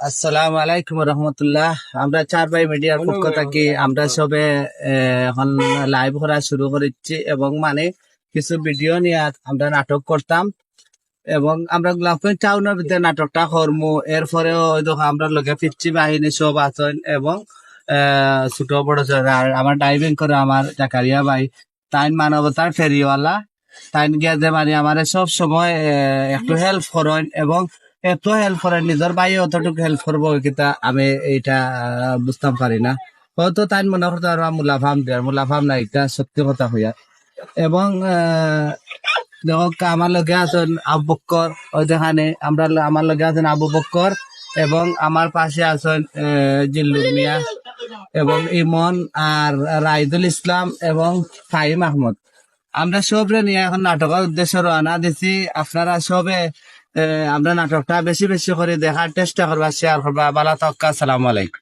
আসসালামু আলাইকুম রহমতুল্লাহ। আমরা চার ভাই মিডিয়ার পক্ষ থেকে আমরা সবে এখন লাইভ করা শুরু করেছি এবং মানে কিছু ভিডিও নিয়ে আমরা নাটক করতাম এবং আমরা গোলাপগঞ্জ টাউনের ভিতরে নাটকটা করমু। এরপরেও দেখো আমরা লোকে পিচ্ছি বাহিনী সব আছেন এবং ছোট বড় আর আমার ড্রাইভিং করে আমার জাকারিয়া ভাই, তাই মানবতার ফেরিওয়ালা, তাই গিয়ে যে মানে আমার সব সময় একটু হেল্প করেন এবং এত হেল্প করেন, নিজের ভাই অতটুকু হেল্প করবো কিতা আমি এইটা বুঝতাম পারি না। হয়তো তাই মনে করতে আর মুলাফাম দেয়, মুলাফাম না, এটা সত্যি কথা হইয়া। এবং দেখো আমার লগে আছেন আবু বক্কর, ওই যেখানে আমরা আমার লগে আছেন আবু বক্কর এবং আমার পাশে আছেন জিল্লুর মিয়া এবং ইমন আর রাইদুল ইসলাম এবং ফাহিম আহমদ। আমরা সবরে নিয়ে এখন নাটকের উদ্দেশ্যে রওনা দিছি। আপনারা সবে আমরা নাটকটা বেশি বেশি করে দেখার চেষ্টা করবা, শেয়ার করবা। ভালো থাকা, আসসালামু আলাইকুম।